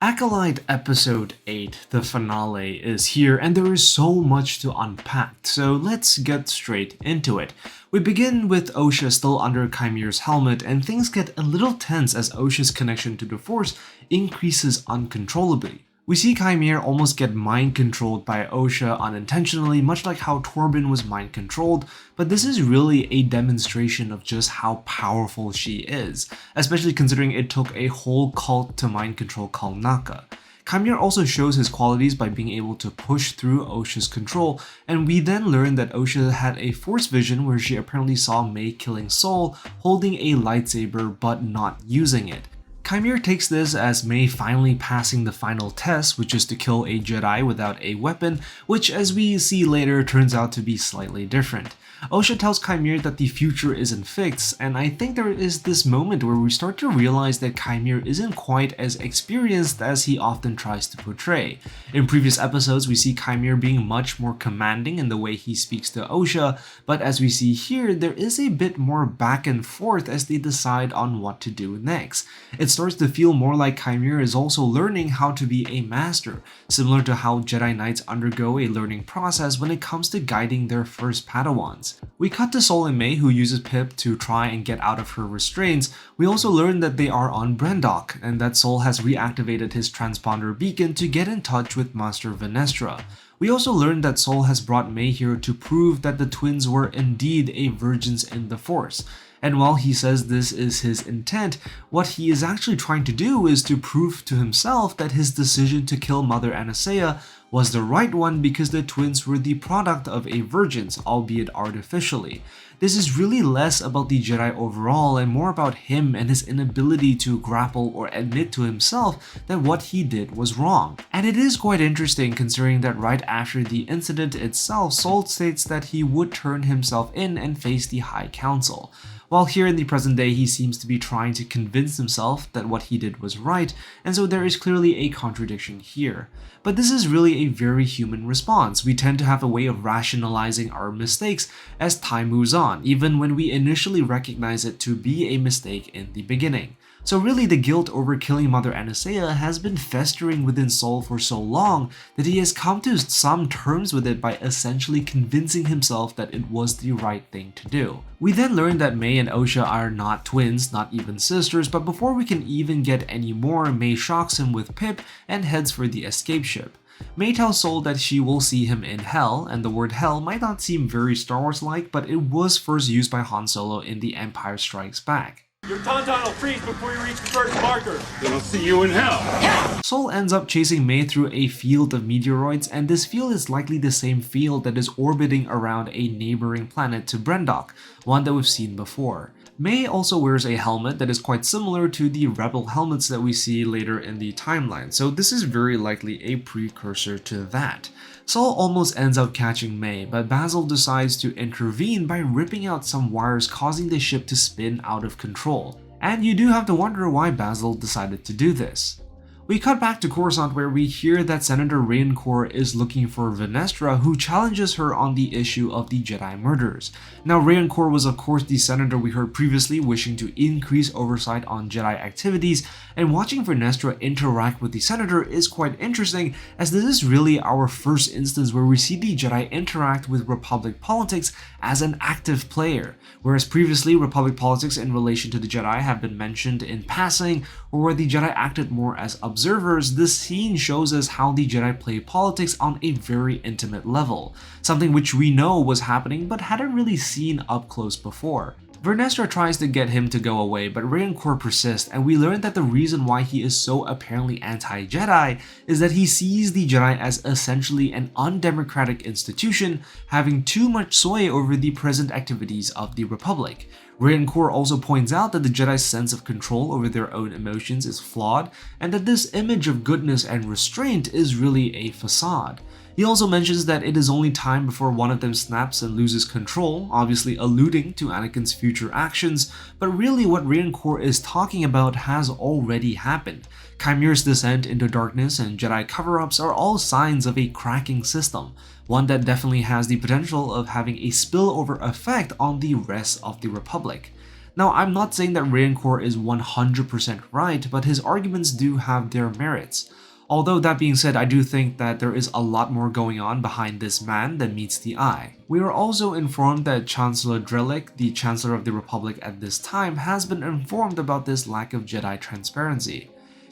Acolyte Episode 8, the finale, is here, and there is so much to unpack, so let's get straight into it. We begin with Osha still under Qimir's helmet, and things get a little tense as Osha's connection to the Force increases uncontrollably. We see Qimir almost get mind-controlled by Osha unintentionally, much like how Torbin was mind-controlled, but this is really a demonstration of just how powerful she is, especially considering it took a whole cult to mind-control Kalnacca. Qimir also shows his qualities by being able to push through Osha's control, and we then learn that Osha had a Force vision where she apparently saw May killing Sol holding a lightsaber but not using it. Qimir takes this as May finally passing the final test, which is to kill a Jedi without a weapon, which as we see later turns out to be slightly different. Osha tells Qimir that the future isn't fixed, and I think there is this moment where we start to realize that Qimir isn't quite as experienced as he often tries to portray. In previous episodes, we see Qimir being much more commanding in the way he speaks to Osha, but as we see here, there is a bit more back and forth as they decide on what to do next. It starts to feel more like Qimir is also learning how to be a master, similar to how Jedi Knights undergo a learning process when it comes to guiding their first padawans. We cut to Sol and May, who uses Pip to try and get out of her restraints. We also learn that they are on Brendok, and that Sol has reactivated his transponder beacon to get in touch with Master Venestra. We also learned that Sol has brought May here to prove that the twins were indeed a virgins in the Force. And while he says this is his intent, what he is actually trying to do is to prove to himself that his decision to kill Mother Anastasia was the right one because the twins were the product of a virgins, albeit artificially. This is really less about the Jedi overall and more about him and his inability to grapple or admit to himself that what he did was wrong. And it is quite interesting considering that right after the incident itself, Sol states that he would turn himself in and face the High Council. While here in the present day, he seems to be trying to convince himself that what he did was right, and so there is clearly a contradiction here. But this is really a very human response. We tend to have a way of rationalizing our mistakes as time moves on, even when we initially recognize it to be a mistake in the beginning. So really the guilt over killing Mother Anastasia has been festering within Sol for so long that he has come to some terms with it by essentially convincing himself that it was the right thing to do. We then learn that May and Osha are not twins, not even sisters, but before we can even get any more, May shocks him with Pip and heads for the escape ship. May tells Sol that she will see him in Hell, and the word Hell might not seem very Star Wars-like, but it was first used by Han Solo in The Empire Strikes Back. Your tauntaun will freeze before you reach the first marker. Then I'll see you in hell. Sol ends up chasing May through a field of meteoroids, and this field is likely the same field that is orbiting around a neighboring planet to Brendok, one that we've seen before. May also wears a helmet that is quite similar to the Rebel helmets that we see later in the timeline, so this is very likely a precursor to that. Sol almost ends up catching May, but Basil decides to intervene by ripping out some wires, causing the ship to spin out of control. And you do have to wonder why Basil decided to do this. We cut back to Coruscant where we hear that Senator Rancor is looking for Venestra, who challenges her on the issue of the Jedi murders. Now Rancor was of course the senator we heard previously wishing to increase oversight on Jedi activities, and watching Venestra interact with the senator is quite interesting as this is really our first instance where we see the Jedi interact with Republic politics as an active player, whereas previously Republic politics in relation to the Jedi have been mentioned in passing or where the Jedi acted more as observers. This scene shows us how the Jedi play politics on a very intimate level, something which we know was happening but hadn't really seen up close before. Venestra tries to get him to go away, but Rancor persists, and we learn that the reason why he is so apparently anti-Jedi is that he sees the Jedi as essentially an undemocratic institution, having too much sway over the present activities of the Republic. Rancor also points out that the Jedi's sense of control over their own emotions is flawed, and that this image of goodness and restraint is really a facade. He also mentions that it is only time before one of them snaps and loses control, obviously alluding to Anakin's future actions, but really what Rancor is talking about has already happened. Qimir's descent into darkness and Jedi cover-ups are all signs of a cracking system, one that definitely has the potential of having a spillover effect on the rest of the Republic. Now, I'm not saying that Rancor is 100% right, but his arguments do have their merits. Although that being said, I do think that there is a lot more going on behind this man than meets the eye. We are also informed that Chancellor Drellick, the Chancellor of the Republic at this time, has been informed about this lack of Jedi transparency.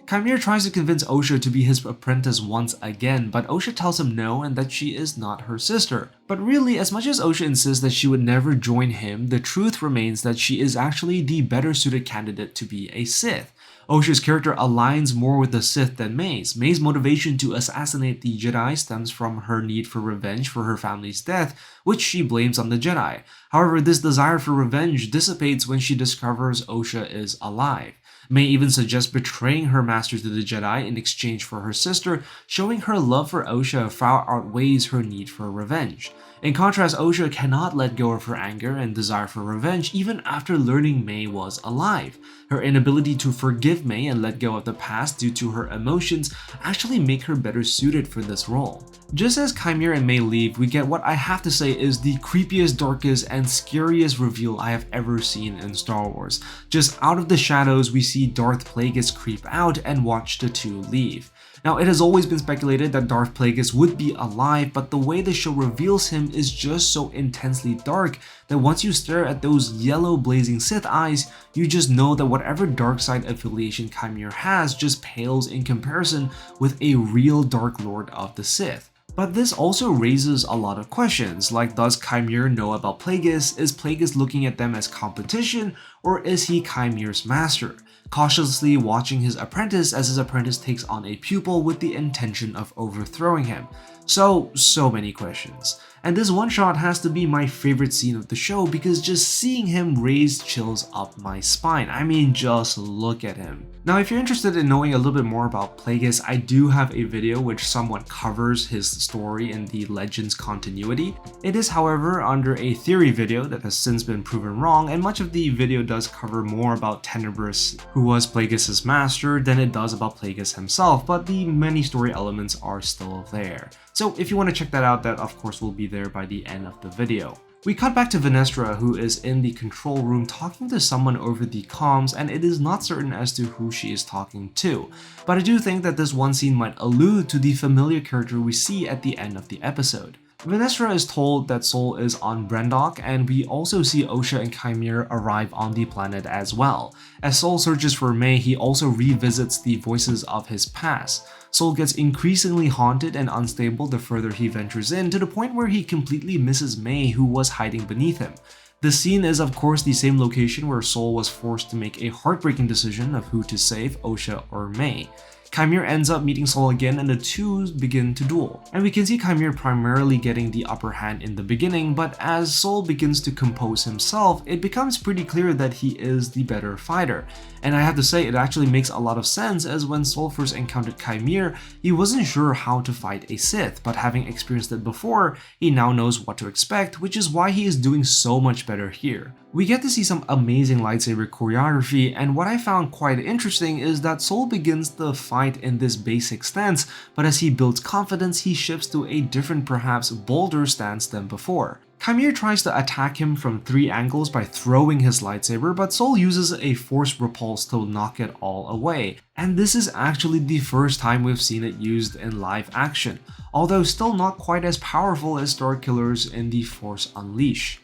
Qimir tries to convince Osha to be his apprentice once again, but Osha tells him no and that she is not her sister. But really, as much as Osha insists that she would never join him, the truth remains that she is actually the better suited candidate to be a Sith. Osha's character aligns more with the Sith than May's. May's motivation to assassinate the Jedi stems from her need for revenge for her family's death, which she blames on the Jedi. However, this desire for revenge dissipates when she discovers Osha is alive. May even suggests betraying her master to the Jedi in exchange for her sister, showing her love for Osha far outweighs her need for revenge. In contrast, Osha cannot let go of her anger and desire for revenge even after learning May was alive. Her inability to forgive May and let go of the past due to her emotions actually make her better suited for this role. Just as Qimir and May leave, we get what I have to say is the creepiest, darkest, and scariest reveal I have ever seen in Star Wars. Just out of the shadows, we see Darth Plagueis creep out and watch the two leave. Now, it has always been speculated that Darth Plagueis would be alive, but the way the show reveals him is just so intensely dark that once you stare at those yellow blazing Sith eyes, you just know that whatever dark side affiliation Qimir has just pales in comparison with a real Dark Lord of the Sith. But this also raises a lot of questions, like does Qimir know about Plagueis? Is Plagueis looking at them as competition, or is he Qimir's master? Cautiously watching his apprentice as his apprentice takes on a pupil with the intention of overthrowing him. So many questions. And this one shot has to be my favorite scene of the show because just seeing him raise chills up my spine. I mean, just look at him. Now, if you're interested in knowing a little bit more about Plagueis, I do have a video which somewhat covers his story in the Legends continuity. It is, however, under a theory video that has since been proven wrong, and much of the video does cover more about Tenebrous, who was Plagueis' master, than it does about Plagueis himself, but the many story elements are still there. So if you want to check that out, that of course will be there by the end of the video. We cut back to Venestra, who is in the control room talking to someone over the comms, and it is not certain as to who she is talking to. But I do think that this one scene might allude to the familiar character we see at the end of the episode. Venestra is told that Sol is on Brendok, and we also see Osha and Qimir arrive on the planet as well. As Sol searches for May, he also revisits the voices of his past. Sol gets increasingly haunted and unstable the further he ventures in, to the point where he completely misses May, who was hiding beneath him. The scene is of course the same location where Sol was forced to make a heartbreaking decision of who to save, Osha or May. Qimir ends up meeting Sol again and the two begin to duel. And we can see Qimir primarily getting the upper hand in the beginning, but as Sol begins to compose himself, it becomes pretty clear that he is the better fighter. And I have to say, it actually makes a lot of sense, as when Sol first encountered Qimir, he wasn't sure how to fight a Sith, but having experienced it before, he now knows what to expect, which is why he is doing so much better here. We get to see some amazing lightsaber choreography, and what I found quite interesting is that Sol begins the fight in this basic stance, but as he builds confidence, he shifts to a different, perhaps bolder stance than before. Qimir tries to attack him from 3 angles by throwing his lightsaber, but Sol uses a force repulse to knock it all away. And this is actually the first time we've seen it used in live action, although still not quite as powerful as Starkillers in The Force Unleashed.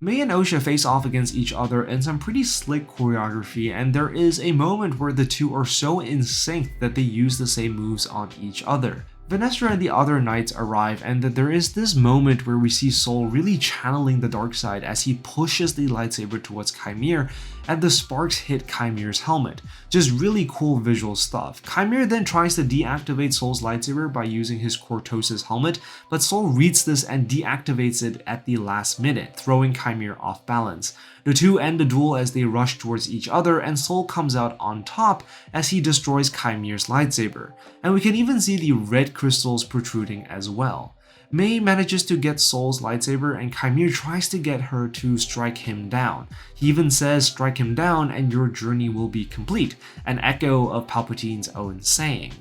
May and Osha face off against each other in some pretty slick choreography, and there is a moment where the two are so in sync that they use the same moves on each other. Venestra and the other knights arrive, and there is this moment where we see Sol really channeling the dark side as he pushes the lightsaber towards Qimir, and the sparks hit Qimir's helmet. Just really cool visual stuff. Qimir then tries to deactivate Sol's lightsaber by using his Cortosis helmet, but Sol reads this and deactivates it at the last minute, throwing Qimir off balance. The two end the duel as they rush towards each other, and Sol comes out on top as he destroys Qimir's lightsaber. And we can even see the red crystals protruding as well. May manages to get Sol's lightsaber, and Qimir tries to get her to strike him down. He even says, "Strike him down and your journey will be complete," an echo of Palpatine's own saying.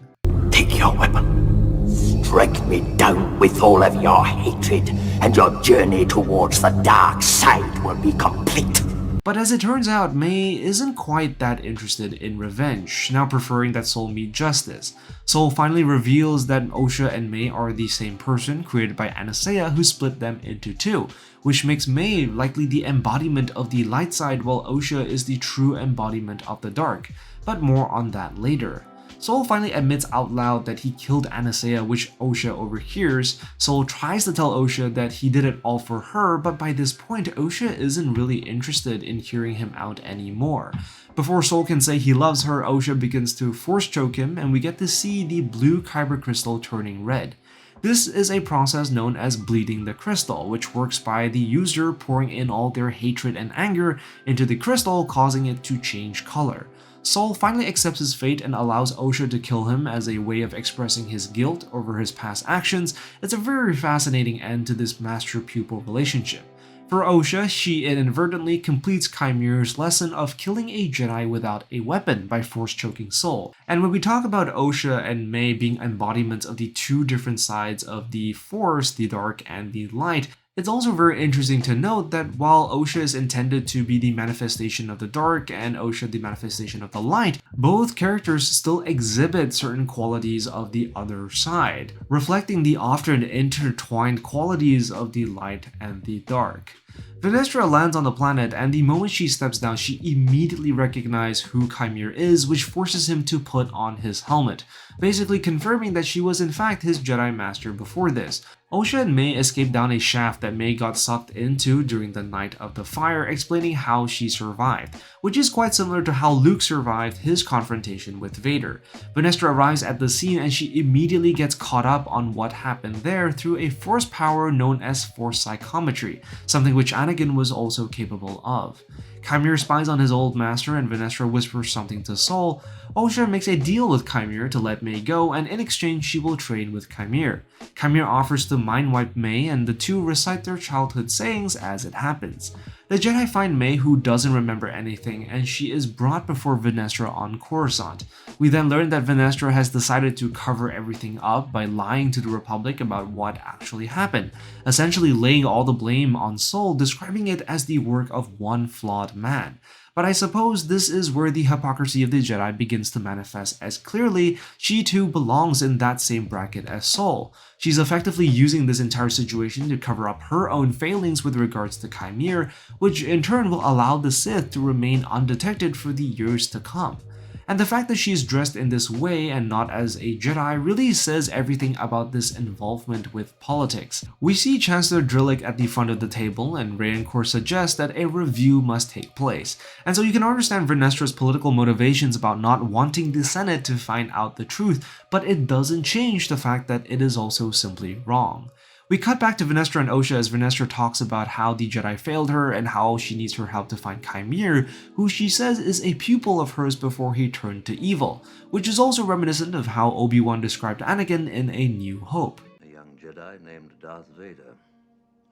Take your weapon. Strike me down with all of your hatred, and your journey towards the dark side will be complete. But as it turns out, May isn't quite that interested in revenge, now preferring that Soul meet justice. Soul finally reveals that Osha and May are the same person created by Anastasia, who split them into two, which makes May likely the embodiment of the light side while Osha is the true embodiment of the dark, but more on that later. Soul finally admits out loud that he killed Anastasia, which Osha overhears. Soul tries to tell Osha that he did it all for her, but by this point, Osha isn't really interested in hearing him out anymore. Before Soul can say he loves her, Osha begins to force choke him, and we get to see the blue kyber crystal turning red. This is a process known as bleeding the crystal, which works by the user pouring in all their hatred and anger into the crystal, causing it to change color. Soul finally accepts his fate and allows Osha to kill him as a way of expressing his guilt over his past actions. It's a very fascinating end to this master-pupil relationship. For Osha, she inadvertently completes Qimir's lesson of killing a Jedi without a weapon by force choking Soul. And when we talk about Osha and May being embodiments of the two different sides of the Force, the dark and the light, it's also very interesting to note that while Osha is intended to be the manifestation of the dark and Osha the manifestation of the light, both characters still exhibit certain qualities of the other side, reflecting the often intertwined qualities of the light and the dark. Venestra lands on the planet, and the moment she steps down, she immediately recognizes who Qimir is, which forces him to put on his helmet, basically confirming that she was in fact his Jedi Master before this. Osha and May escape down a shaft that May got sucked into during the Night of the Fire, explaining how she survived, which is quite similar to how Luke survived his confrontation with Vader. Venestra arrives at the scene and she immediately gets caught up on what happened there through a force power known as force psychometry, something which Anakin was also capable of. Qimir spies on his old master and Venestra whispers something to Soul. Osha makes a deal with Qimir to let May go, and in exchange she will train with Qimir. Qimir offers to mind wipe May, and the two recite their childhood sayings as it happens. The Jedi find May, who doesn't remember anything, and she is brought before Venestra on Coruscant. We then learn that Venestra has decided to cover everything up by lying to the Republic about what actually happened, essentially laying all the blame on Soul, describing it as the work of one flawed man. But I suppose this is where the hypocrisy of the Jedi begins to manifest, as clearly she too belongs in that same bracket as Soul. She's effectively using this entire situation to cover up her own failings with regards to Qimir, which in turn will allow the Sith to remain undetected for the years to come. And the fact that she is dressed in this way and not as a Jedi really says everything about this involvement with politics. We see Chancellor Drillick at the front of the table, and Rayankur suggests that a review must take place. And so you can understand Venestra's political motivations about not wanting the Senate to find out the truth, but it doesn't change the fact that it is also simply wrong. We cut back to Venestra and Osha as Venestra talks about how the Jedi failed her and how she needs her help to find Qimir, who she says is a pupil of hers before he turned to evil, which is also reminiscent of how Obi-Wan described Anakin in A New Hope. A young Jedi named Darth Vader,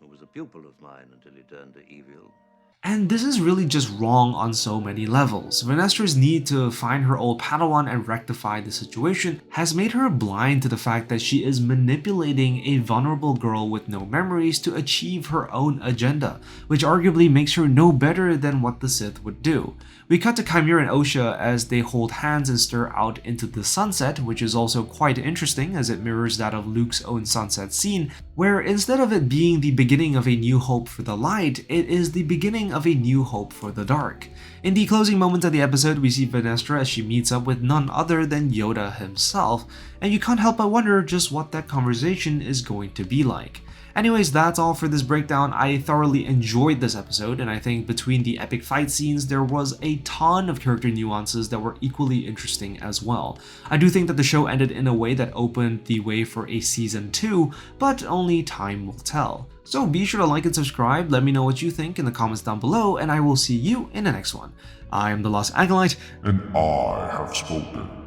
who was a pupil of mine until he turned to evil. And this is really just wrong on so many levels. Venestra's need to find her old Padawan and rectify the situation has made her blind to the fact that she is manipulating a vulnerable girl with no memories to achieve her own agenda, which arguably makes her no better than what the Sith would do. We cut to Qimir and Osha as they hold hands and stare out into the sunset, which is also quite interesting as it mirrors that of Luke's own sunset scene, where instead of it being the beginning of a new hope for the light, it is the beginning of a new hope for the dark. In the closing moments of the episode, we see Venestra as she meets up with none other than Yoda himself, and you can't help but wonder just what that conversation is going to be like. Anyways, that's all for this breakdown. I thoroughly enjoyed this episode, and I think between the epic fight scenes, there was a ton of character nuances that were equally interesting as well. I do think that the show ended in a way that opened the way for a season 2, but only time will tell. So be sure to like and subscribe, let me know what you think in the comments down below, and I will see you in the next one. I am the Lost Acolyte, and I have spoken.